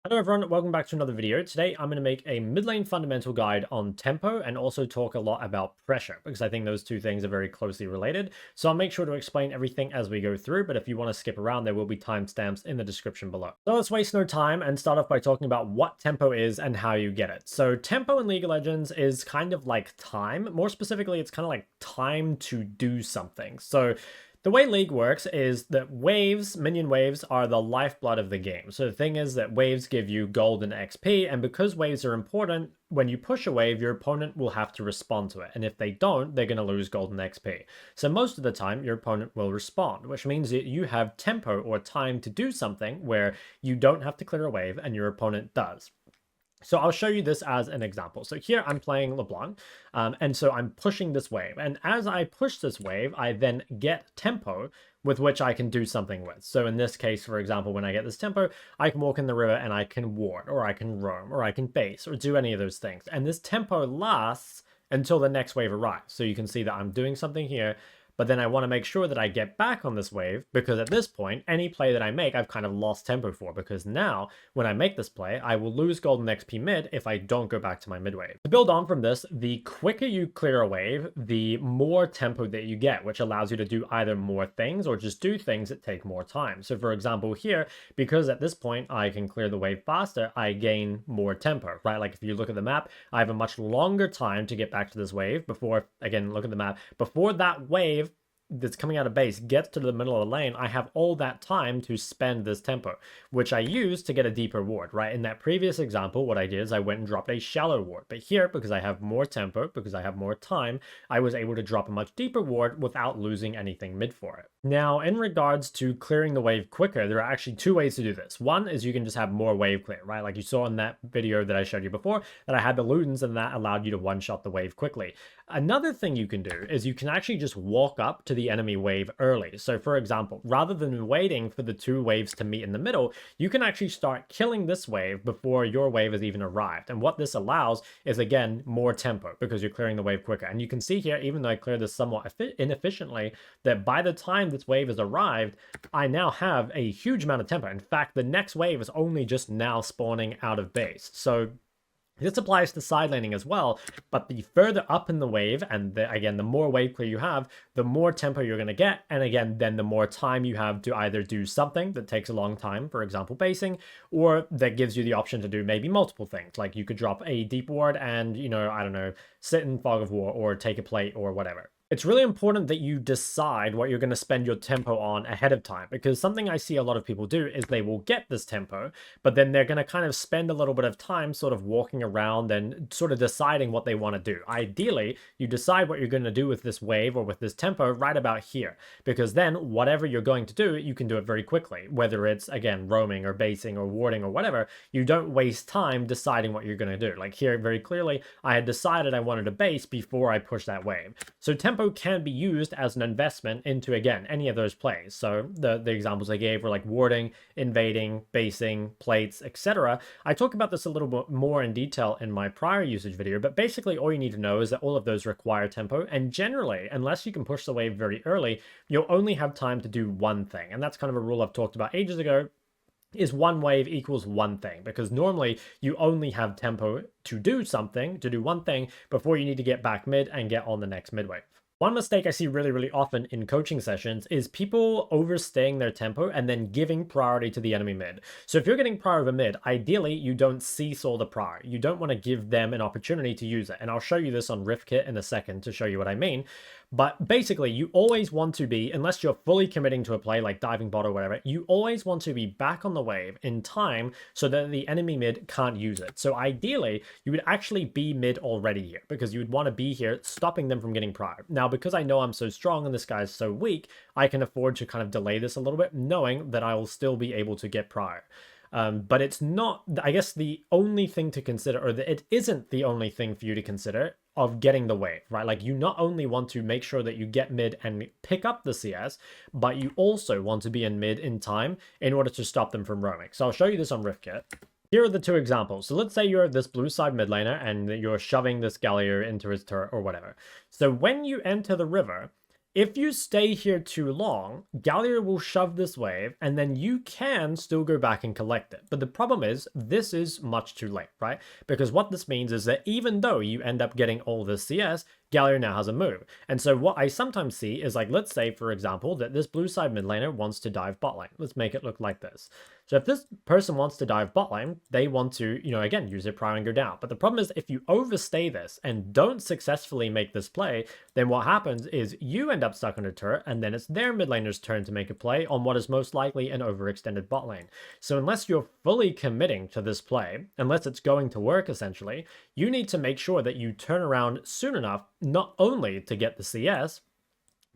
Hello everyone, welcome back to another video. Today I'm going to make a mid lane fundamental guide on tempo and also talk a lot about pressure because I think those two things are very closely related. So I'll make sure to explain everything as we go through, but if you want to skip around, there will be timestamps in the description below. So let's waste no time and start off by talking about what tempo is and how you get it. So tempo in League of Legends is kind of like time. More specifically, it's kind of like time to do something. So the way League works is that waves, minion waves, are the lifeblood of the game. So the thing is that waves give you gold and XP, and because waves are important, when you push a wave, your opponent will have to respond to it. And if they don't, they're going to lose gold and XP. So most of the time, your opponent will respond, which means that you have tempo or time to do something where you don't have to clear a wave and your opponent does. So I'll show you this as an example. So here I'm playing LeBlanc, and so I'm pushing this wave. And as I push this wave, I then get tempo with which I can do something with. So in this case, for example, when I get this tempo, I can walk in the river and I can ward, or I can roam, or I can base, or do any of those things. And this tempo lasts until the next wave arrives. So you can see that I'm doing something here, but then I want to make sure that I get back on this wave because at this point, any play that I make, I've kind of lost tempo for because now when I make this play, I will lose golden XP mid if I don't go back to my mid wave. To build on from this, the quicker you clear a wave, the more tempo that you get, which allows you to do either more things or just do things that take more time. So for example here, because at this point I can clear the wave faster, I gain more tempo, right? Like if you look at the map, I have a much longer time to get back to this wave before, again, look at the map, before that wave that's coming out of base gets to the middle of the lane, I have all that time to spend this tempo, which I use to get a deeper ward, right? In that previous example, what I did is I went and dropped a shallow ward. But here, because I have more tempo, because I have more time, I was able to drop a much deeper ward without losing anything mid for it. Now, in regards to clearing the wave quicker, there are actually two ways to do this. One is you can just have more wave clear, right? Like you saw in that video that I showed you before, that I had the Ludens and that allowed you to one-shot the wave quickly. Another thing you can do is you can actually just walk up to the enemy wave early. So for example, rather than waiting for the two waves to meet in the middle, you can actually start killing this wave before your wave has even arrived. And what this allows is, again, more tempo because you're clearing the wave quicker. And you can see here, even though I cleared this somewhat inefficiently, that by the time this wave has arrived, I now have a huge amount of tempo. In fact, the next wave is only just now spawning out of base. So this applies to side laning as well, but the further up in the wave, and again, the more wave clear you have, the more tempo you're going to get, and again, then the more time you have to either do something that takes a long time, for example, basing, or that gives you the option to do maybe multiple things, like you could drop a deep ward and, I don't know, sit in Fog of War, or take a plate, or whatever. It's really important that you decide what you're going to spend your tempo on ahead of time, because something I see a lot of people do is they will get this tempo, but then they're going to kind of spend a little bit of time sort of walking around and sort of deciding what they want to do. Ideally, you decide what you're going to do with this wave or with this tempo right about here, because then whatever you're going to do, you can do it very quickly, whether it's, again, roaming or basing or warding or whatever. You don't waste time deciding what you're going to do. Like here, very clearly, I had decided I wanted to base before I pushed that wave. So tempo can be used as an investment into, again, any of those plays. So the examples I gave were like warding, invading, basing, plates, etc. I talk about this a little bit more in detail in my prior usage video, but basically all you need to know is that all of those require tempo, and generally, unless you can push the wave very early, you'll only have time to do one thing. And that's kind of a rule I've talked about ages ago, is one wave equals one thing, because normally you only have tempo to do something, to do one thing, before you need to get back mid and get on the next mid wave. One mistake I see really often in coaching sessions is people overstaying their tempo and then giving priority to the enemy mid. So if you're getting prior over mid, ideally you don't seesaw the prior. You don't want to give them an opportunity to use it. And I'll show you this on Riftkit in a second to show you what I mean. But basically, you always want to be, unless you're fully committing to a play like diving bot or whatever, you always want to be back on the wave in time so that the enemy mid can't use it. So ideally, you would actually be mid already here, because you would want to be here stopping them from getting prior. Now, because I know I'm so strong and this guy's so weak, I can afford to kind of delay this a little bit, knowing that I will still be able to get prior. But it's not, I guess, the only thing to consider, or that it isn't the only thing for you to consider of getting the wave, right? Like you not only want to make sure that you get mid and pick up the CS, but you also want to be in mid in time in order to stop them from roaming. So I'll show you this on Riftkit. Here are the two examples. So let's say you're this blue side mid laner and you're shoving this Galio into his turret or whatever. So when you enter the river, If you stay here too long, Gallia will shove this wave, and then you can still go back and collect it. But the problem is, this is much too late, right? Because what this means is that even though you end up getting all this CS, Gallia now has a move. And so what I sometimes see is, like, let's say, for example, that this blue side mid laner wants to dive bot lane. Let's make it look like this. So if this person wants to dive bot lane, they want to, again, use their prior and go down. But the problem is, if you overstay this and don't successfully make this play, then what happens is you end up stuck on a turret, and then it's their mid laner's turn to make a play on what is most likely an overextended bot lane. So unless you're fully committing to this play, unless it's going to work essentially, you need to make sure that you turn around soon enough, not only to get the CS,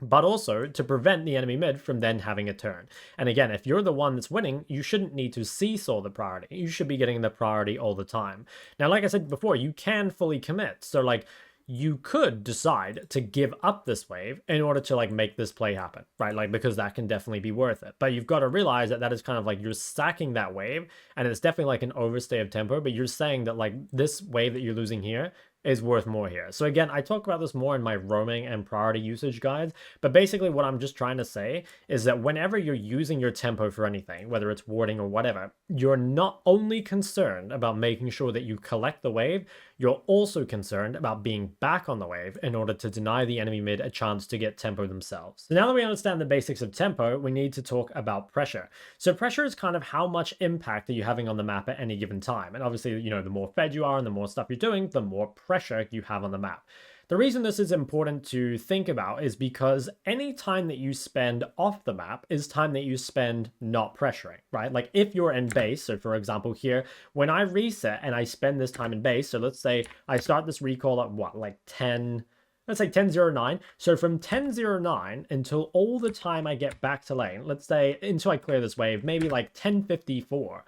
but also to prevent the enemy mid from then having a turn. And again, if you're the one that's winning, you shouldn't need to seesaw the priority. You should be getting the priority all the time. Now, like I said before, you can fully commit. So like, you could decide to give up this wave in order to like make this play happen, right? Like, because that can definitely be worth it. But you've got to realize that that is kind of like, you're stacking that wave, and it's definitely like an overstay of tempo, but you're saying that like this wave that you're losing here is worth more here. So again, I talk about this more in my roaming and priority usage guides, but basically what I'm just trying to say is that whenever you're using your tempo for anything, whether it's warding or whatever, you're not only concerned about making sure that you collect the wave, you're also concerned about being back on the wave in order to deny the enemy mid a chance to get tempo themselves. So now that we understand the basics of tempo, we need to talk about pressure. So pressure is kind of how much impact are you having on the map at any given time. And obviously, the more fed you are and the more stuff you're doing, the more pressure you have on the map. The reason this is important to think about is because any time that you spend off the map is time that you spend not pressuring, right? Like if you're in base, so for example here, when I reset and I spend this time in base, so let's say I start this recall at what, like 10, let's say 10:09. So from 10:09 until all the time I get back to lane, let's say until I clear this wave, maybe like 10:54.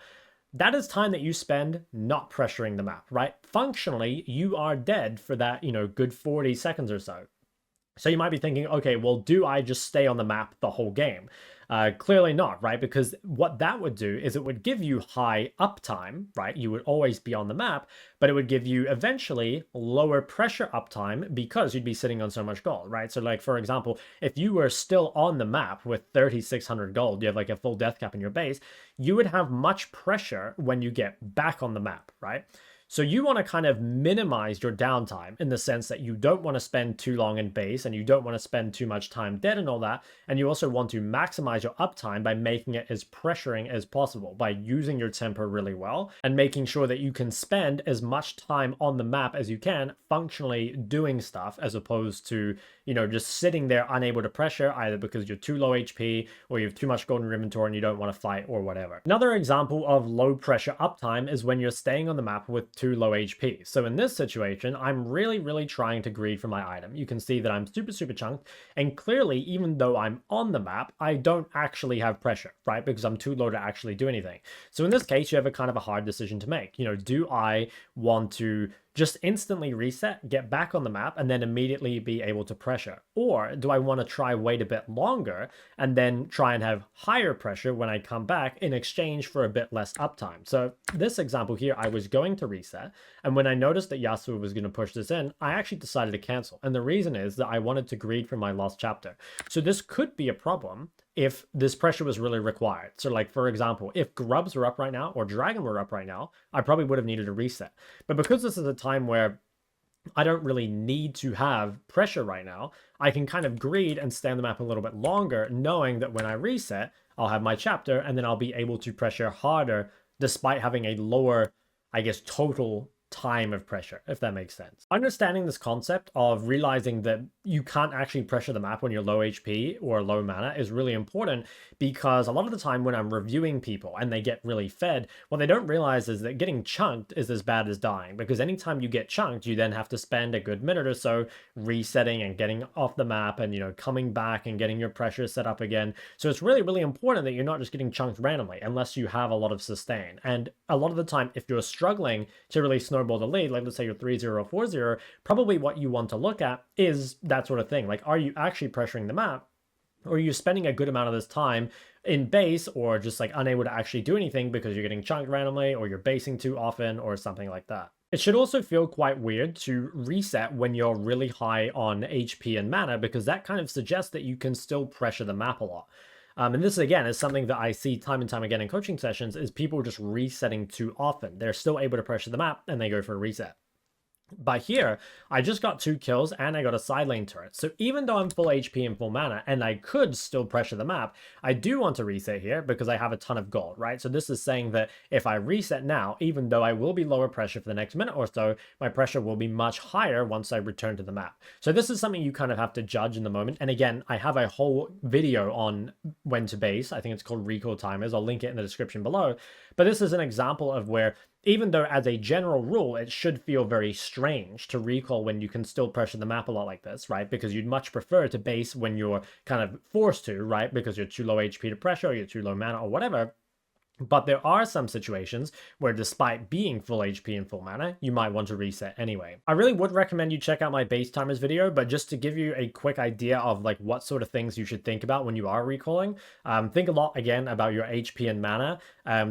That is time that you spend not pressuring the map, right? Functionally, you are dead for that, good 40 seconds or so. So you might be thinking, okay, well, do I just stay on the map the whole game? Clearly not, right? Because what that would do is it would give you high uptime, right? You would always be on the map, but it would give you eventually lower pressure uptime because you'd be sitting on so much gold, right? So like, for example, if you were still on the map with 3,600 gold, you have like a full death cap in your base, you would have much pressure when you get back on the map, right? So you want to kind of minimize your downtime in the sense that you don't want to spend too long in base and you don't want to spend too much time dead and all that. And you also want to maximize your uptime by making it as pressuring as possible, by using your tempo really well and making sure that you can spend as much time on the map as you can functionally doing stuff, as opposed to, just sitting there unable to pressure, either because you're too low HP or you have too much gold in your inventory and you don't want to fight or whatever. Another example of low pressure uptime is when you're staying on the map with too low HP. So in this situation, I'm really trying to greed for my item. You can see that I'm super chunked, and clearly, even though I'm on the map, I don't actually have pressure, right? Because I'm too low to actually do anything. So in this case, you have a kind of a hard decision to make. Do I want to just instantly reset, get back on the map, and then immediately be able to pressure? Or do I want to try wait a bit longer and then try and have higher pressure when I come back in exchange for a bit less uptime? So this example here, I was going to reset, and when I noticed that Yasuo was going to push this in, I actually decided to cancel. And the reason is that I wanted to greed for my lost chapter. So this could be a problem if this pressure was really required. So like, for example, if Grubs were up right now or Dragon were up right now, I probably would have needed a reset. But because this is a time where I don't really need to have pressure right now, I can kind of greed and stay on the map a little bit longer, knowing that when I reset, I'll have my chapter and then I'll be able to pressure harder despite having a lower, I guess, total time of pressure, if that makes sense. Understanding this concept of realizing that you can't actually pressure the map when you're low HP or low mana is really important, because a lot of the time when I'm reviewing people and they get really fed, what they don't realize is that getting chunked is as bad as dying, because anytime you get chunked, you then have to spend a good minute or so resetting and getting off the map and, coming back and getting your pressure set up again. So it's really important that you're not just getting chunked randomly unless you have a lot of sustain. And a lot of the time, if you're struggling to really snowball the lead, like let's say you're 3-0 or 4-0, probably what you want to look at is that sort of thing. Like, are you actually pressuring the map? Or are you spending a good amount of this time in base or just like unable to actually do anything because you're getting chunked randomly or you're basing too often or something like that. It should also feel quite weird to reset when you're really high on HP and mana, because that kind of suggests that you can still pressure the map a lot. And this, again, is something that I see time and time again in coaching sessions, is people just resetting too often. They're still able to pressure the map, and they go for a reset. But here, I just got 2 kills and I got a side lane turret. So even though I'm full HP and full mana and I could still pressure the map, I do want to reset here because I have a ton of gold, right? So this is saying that if I reset now, even though I will be lower pressure for the next minute or so, my pressure will be much higher once I return to the map. So this is something you kind of have to judge in the moment. And again, I have a whole video on when to base. I think it's called recall timers. I'll link it in the description below. But this is an example of where, even though as a general rule, it should feel very strange to recall when you can still pressure the map a lot like this, right? Because you'd much prefer to base when you're kind of forced to, right? Because you're too low HP to pressure, or you're too low mana or whatever. But there are some situations where, despite being full HP and full mana, you might want to reset anyway. I really would recommend you check out my base timers video, but just to give you a quick idea of like what sort of things you should think about when you are recalling, think a lot again about your HP and mana.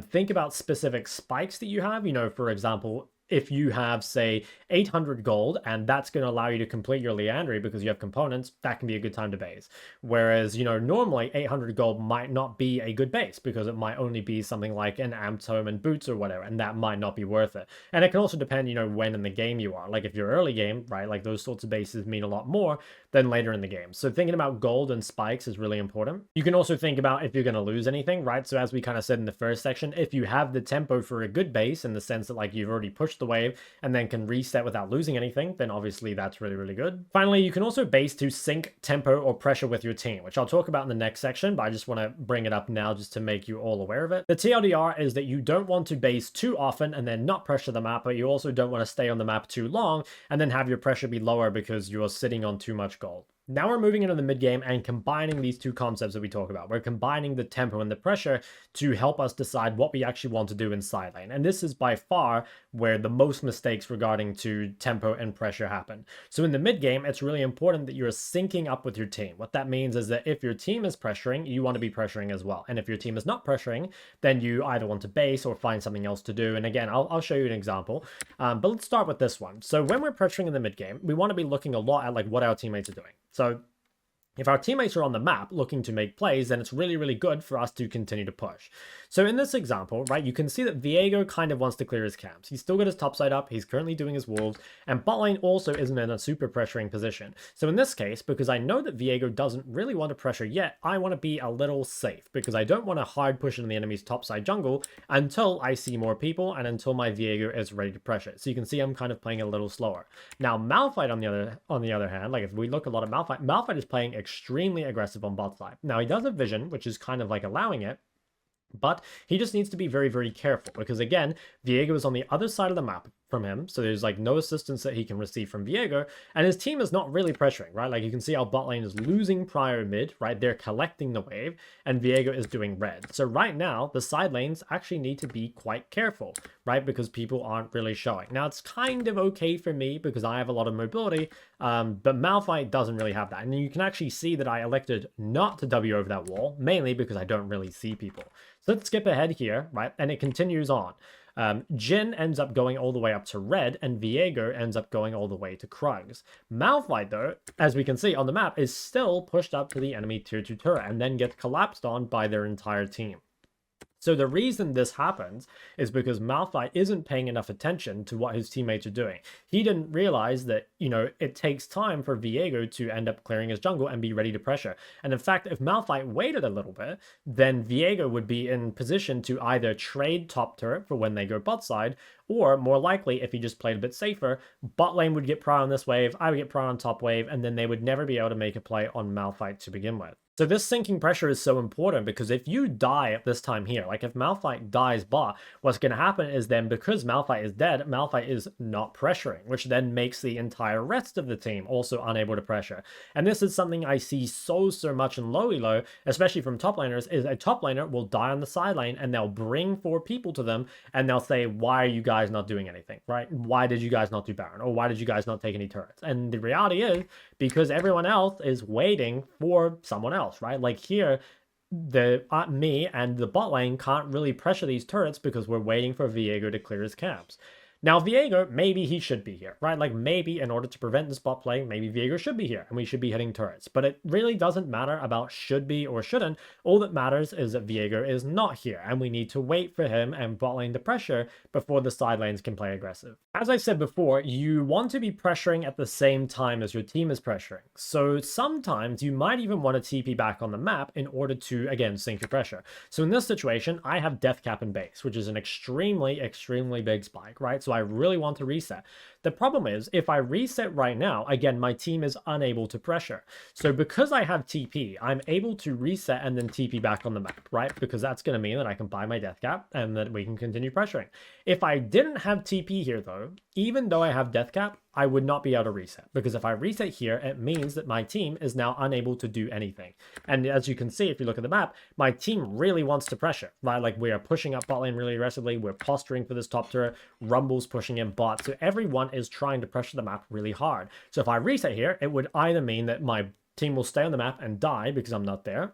Think about specific spikes that you have. You know, for example, if you have, say, 800 gold, and that's going to allow you to complete your Leandry because you have components, that can be a good time to base. Whereas, you know, normally 800 gold might not be a good base because it might only be something like an Amped Home and Boots or whatever, and that might not be worth it. And it can also depend, you know, when in the game you are. Like if you're early game, right, like those sorts of bases mean a lot more than later in the game. So thinking about gold and spikes is really important. You can also think about if you're going to lose anything, right? So as we kind of said in the first section, if you have the tempo for a good base, in the sense that like you've already pushed the wave and then can reset without losing anything, then obviously that's really, really good. Finally, you can also base to sync tempo or pressure with your team, which I'll talk about in the next section, but I just want to bring it up now just to make you all aware of it. The TLDR is that you don't want to base too often and then not pressure the map, but you also don't want to stay on the map too long and then have your pressure be lower because you're sitting on too much gold. Now we're moving into the mid game and combining these two concepts that we talk about. We're combining the tempo and the pressure to help us decide what we actually want to do in side lane. And this is by far where the most mistakes regarding to tempo and pressure happen. So in the mid game, it's really important that you're syncing up with your team. What that means is that if your team is pressuring, you want to be pressuring as well. And if your team is not pressuring, then you either want to base or find something else to do. And again, I'll show you an example. But let's start with this one. So when we're pressuring in the mid game, we want to be looking a lot at like what our teammates are doing. So if our teammates are on the map looking to make plays, then it's really, really good for us to continue to push. So in this example, right, you can see that Viego kind of wants to clear his camps. He's still got his top side up, he's currently doing his wolves, and bot lane also isn't in a super pressuring position. So in this case, because I know that Viego doesn't really want to pressure yet, I want to be a little safe, because I don't want to hard push in the enemy's top side jungle until I see more people and until my Viego is ready to pressure. So you can see I'm kind of playing a little slower. Now Malphite on the other hand, like if we look a lot at Malphite is playing extremely aggressive on bot side. Now he does have vision, which is kind of like allowing it, but he just needs to be very, very careful because again, Viego is on the other side of the map from him, so there's like no assistance that he can receive from Viego, and his team is not really pressuring, right? Like you can see our bot lane is losing prior mid, right? They're collecting the wave, and Viego is doing red. So right now, the side lanes actually need to be quite careful, right? Because people aren't really showing. Now it's kind of okay for me because I have a lot of mobility, but Malphite doesn't really have that. And you can actually see that I elected not to W over that wall, mainly because I don't really see people. So let's skip ahead here, right? And it continues on. Jhin ends up going all the way up to red, and Viego ends up going all the way to Krugs. Malphite, though, as we can see on the map, is still pushed up to the enemy tier 2 turret and then gets collapsed on by their entire team. So the reason this happens is because Malphite isn't paying enough attention to what his teammates are doing. He didn't realize that, you know, it takes time for Viego to end up clearing his jungle and be ready to pressure. And in fact, if Malphite waited a little bit, then Viego would be in position to either trade top turret for when they go bot side, or more likely, if he just played a bit safer, bot lane would get prior on this wave, I would get prior on top wave, and then they would never be able to make a play on Malphite to begin with. So this sinking pressure is so important because if you die at this time here, like if Malphite dies bot, what's going to happen is then because Malphite is dead, Malphite is not pressuring, which then makes the entire rest of the team also unable to pressure. And this is something I see so much in low elo, especially from top laners, is a top laner will die on the side lane and they'll bring 4 people to them and they'll say, why are you guys not doing anything, right? Why did you guys not do Baron? Or why did you guys not take any turrets? And the reality is because everyone else is waiting for someone else, right? Like here, me and the bot lane can't really pressure these turrets because we're waiting for Viego to clear his camps. Now, Viego, maybe he should be here, right? Like, maybe in order to prevent this bot play, maybe Viego should be here, and we should be hitting turrets. But it really doesn't matter about should be or shouldn't. All that matters is that Viego is not here, and we need to wait for him and bot lane to pressure before the side lanes can play aggressive. As I said before, you want to be pressuring at the same time as your team is pressuring. So sometimes you might even want to TP back on the map in order to, again, sync your pressure. So in this situation, I have Death Cap and base, which is an extremely, extremely big spike, right? So I really want to reset. The problem is, if I reset right now, again, my team is unable to pressure. So because I have TP, I'm able to reset and then TP back on the map, right? Because that's going to mean that I can buy my Death Cap and that we can continue pressuring. If I didn't have TP here though, even though I have Death Cap, I would not be able to reset, because if I reset here, it means that my team is now unable to do anything. And as you can see, if you look at the map, my team really wants to pressure, right? Like, we are pushing up bot lane really aggressively, we're posturing for this top turret, Rumble's pushing in bot, so everyone is trying to pressure the map really hard. So if I reset here, it would either mean that my team will stay on the map and die because I'm not there,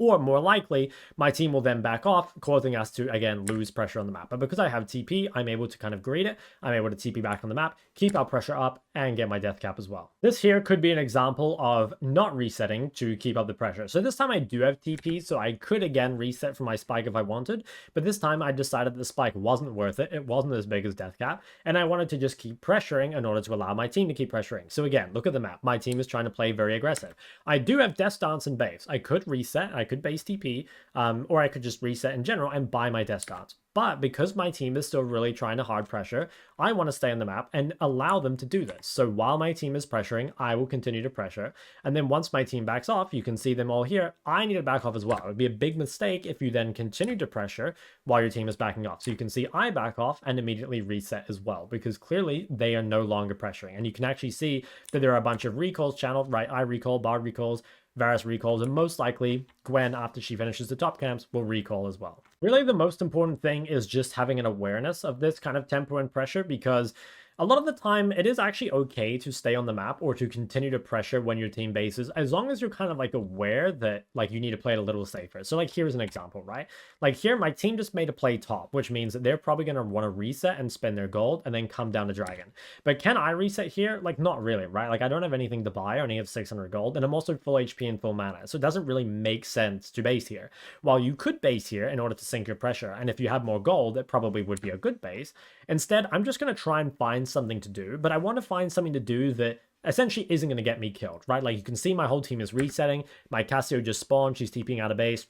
or more likely, my team will then back off, causing us to, again, lose pressure on the map. But because I have TP, I'm able to kind of greet it. I'm able to TP back on the map, keep our pressure up, and get my Death Cap as well. This here could be an example of not resetting to keep up the pressure. So this time I do have TP, so I could, again, reset for my spike if I wanted. But this time I decided the spike wasn't worth it. It wasn't as big as Death Cap. And I wanted to just keep pressuring in order to allow my team to keep pressuring. So again, look at the map. My team is trying to play very aggressive. I do have Death Dance and base. I could reset. I could base TP, or I could just reset in general and buy my Death Dance. But because my team is still really trying to hard pressure, I want to stay on the map and allow them to do this. So while my team is pressuring, I will continue to pressure. And then once my team backs off, you can see them all here. I need to back off as well. It would be a big mistake if you then continue to pressure while your team is backing off. So you can see I back off and immediately reset as well, because clearly they are no longer pressuring. And you can actually see that there are a bunch of recalls channeled, right? I recall, Bard recalls, Varus recalls, and most likely Gwen, after she finishes the top camps, will recall as well. Really, the most important thing is just having an awareness of this kind of tempo and pressure, because a lot of the time, it is actually okay to stay on the map or to continue to pressure when your team bases, as long as you're kind of like aware that like you need to play it a little safer. So like here's an example, right? Like here, my team just made a play top, which means that they're probably going to want to reset and spend their gold and then come down to dragon. But can I reset here? Like not really, right? Like I don't have anything to buy. I only have 600 gold and I'm also full HP and full mana. So it doesn't really make sense to base here. While you could base here in order to sink your pressure. And if you have more gold, it probably would be a good base. Instead, I'm just going to try and find something to do, but I want to find something to do that essentially isn't going to get me killed, right? Like you can see my whole team is resetting. My Cassio just spawned. She's TPing out of base.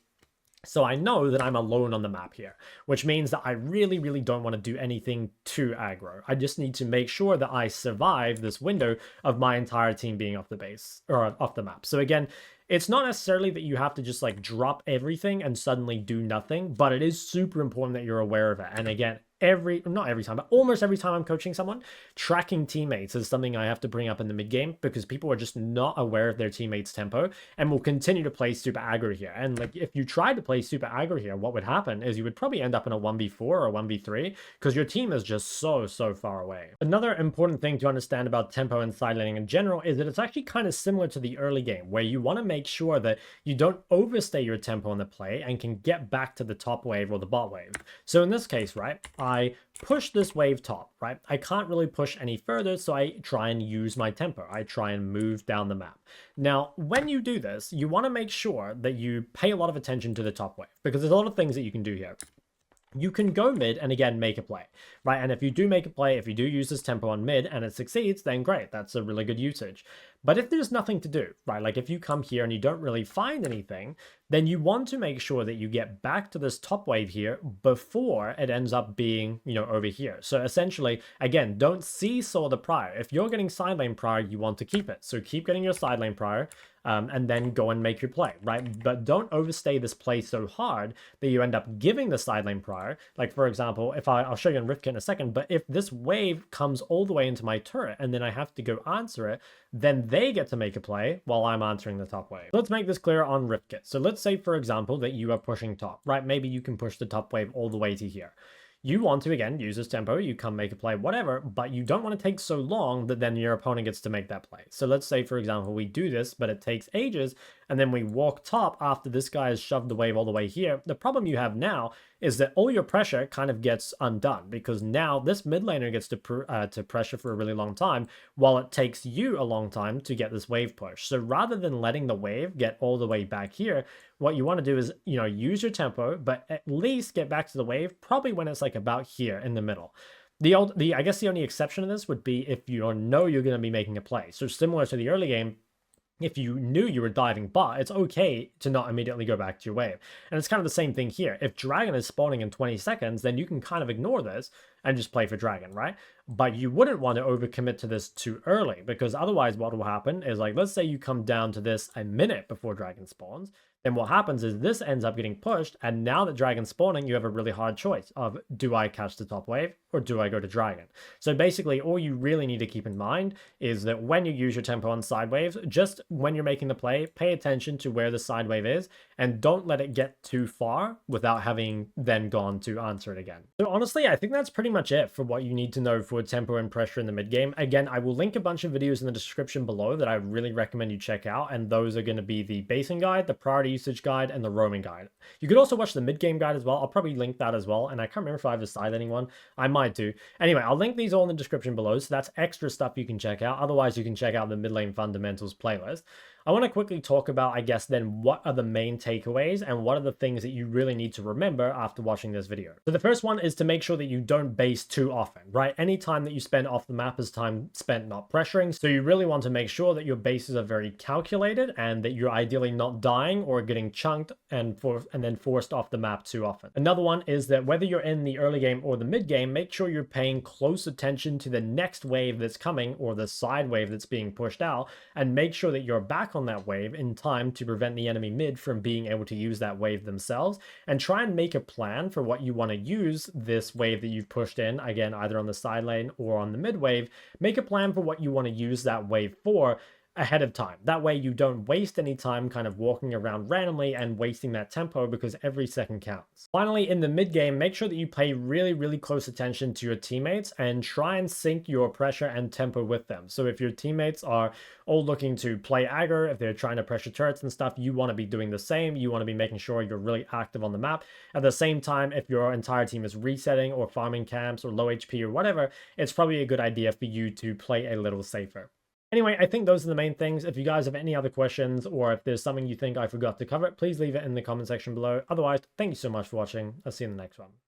So I know that I'm alone on the map here, which means that I really, really don't want to do anything too aggro. I just need to make sure that I survive this window of my entire team being off the base or off the map. So again, it's not necessarily that you have to just like drop everything and suddenly do nothing, but it is super important that you're aware of it. And again, not every time, but almost every time I'm coaching someone, tracking teammates is something I have to bring up in the mid game, because people are just not aware of their teammates' tempo and will continue to play super aggro here. And like if you tried to play super aggro here, what would happen is you would probably end up in a 1v4 or a 1v3 because your team is just so far away. Another important thing to understand about tempo and side laning in general is that it's actually kind of similar to the early game, where you want to make sure that you don't overstay your tempo on the play and can get back to the top wave or the bot wave. So in this case, right, I push this wave top, right? I can't really push any further, so I try and use my tempo. I try and move down the map. Now, when you do this, you want to make sure that you pay a lot of attention to the top wave, because there's a lot of things that you can do here. You can go mid and again make a play, right? And if you do make a play, if you do use this tempo on mid and it succeeds, then great, that's a really good usage. But if there's nothing to do, right, like if you come here and you don't really find anything, then you want to make sure that you get back to this top wave here before it ends up being, you know, over here. So essentially, again, don't seesaw the prior. If you're getting side lane prior, you want to keep it. So keep getting your side lane prior, and then go and make your play, right? But don't overstay this play so hard that you end up giving the side lane prior. Like for example, if I'll show you in Riftkit in a second, but if this wave comes all the way into my turret and then I have to go answer it, then they get to make a play while I'm answering the top wave. Let's make this clear on Riftkit. So let's say, for example, that you are pushing top, right? Maybe you can push the top wave all the way to here. you want to, again, use this tempo, you come make a play, whatever, but you don't want to take so long that then your opponent gets to make that play. So let's say, for example, we do this, but it takes ages, and then we walk top after this guy has shoved the wave all the way here. The problem you have now is that all your pressure kind of gets undone, because now this mid laner gets to pressure for a really long time, while it takes you a long time to get this wave push. So rather than letting the wave get all the way back here, what you want to do is, use your tempo, but at least get back to the wave probably when it's like about here in the middle. I guess the only exception to this would be if you know you're going to be making a play. So similar to the early game, if you knew you were diving bot, it's okay to not immediately go back to your wave. And it's kind of the same thing here. If Dragon is spawning in 20 seconds, then you can kind of ignore this and just play for Dragon, right? But you wouldn't want to overcommit to this too early, because otherwise what will happen is, like, let's say you come down to this a minute before Dragon spawns, then what happens is this ends up getting pushed, and now that Dragon's spawning, you have a really hard choice of, do I catch the top wave or do I go to Dragon? So basically, all you really need to keep in mind is that when you use your tempo on side waves, just when you're making the play, pay attention to where the side wave is, and don't let it get too far without having then gone to answer it again. So honestly, I think that's pretty much it for what you need to know for tempo and pressure in the mid game. Again, I will link a bunch of videos in the description below that I really recommend you check out, and those are going to be the basing guide, the priority usage guide, and the roaming guide. You could also watch the mid game guide as well. I'll probably link that as well, and I can't remember if I have a side ending one. I might do. Anyway, I'll link these all in the description below, so that's extra stuff you can check out. Otherwise, you can check out the mid lane fundamentals playlist. I want to quickly talk about, I guess, then what are the main takeaways and what are the things that you really need to remember after watching this video. So the first one is to make sure that you don't base too often, right? Any time that you spend off the map is time spent not pressuring. So you really want to make sure that your bases are very calculated and that you're ideally not dying or getting chunked and then forced off the map too often. Another one is that whether you're in the early game or the mid game, make sure you're paying close attention to the next wave that's coming or the side wave that's being pushed out, and make sure that you're back on that wave in time to prevent the enemy mid from being able to use that wave themselves, and try and make a plan for what you want to use this wave that you've pushed in, again, either on the side lane or on the mid wave. Make a plan for what you want to use that wave for ahead of time. That way you don't waste any time kind of walking around randomly and wasting that tempo, because every second counts. Finally, in the mid game, make sure that you pay really, really close attention to your teammates and try and sync your pressure and tempo with them. So if your teammates are all looking to play aggro, if they're trying to pressure turrets and stuff, you want to be doing the same. You want to be making sure you're really active on the map. At the same time, if your entire team is resetting or farming camps or low HP or whatever, it's probably a good idea for you to play a little safer. Anyway, I think those are the main things. If you guys have any other questions, or if there's something you think I forgot to cover, please leave it in the comment section below. Otherwise, thank you so much for watching. I'll see you in the next one.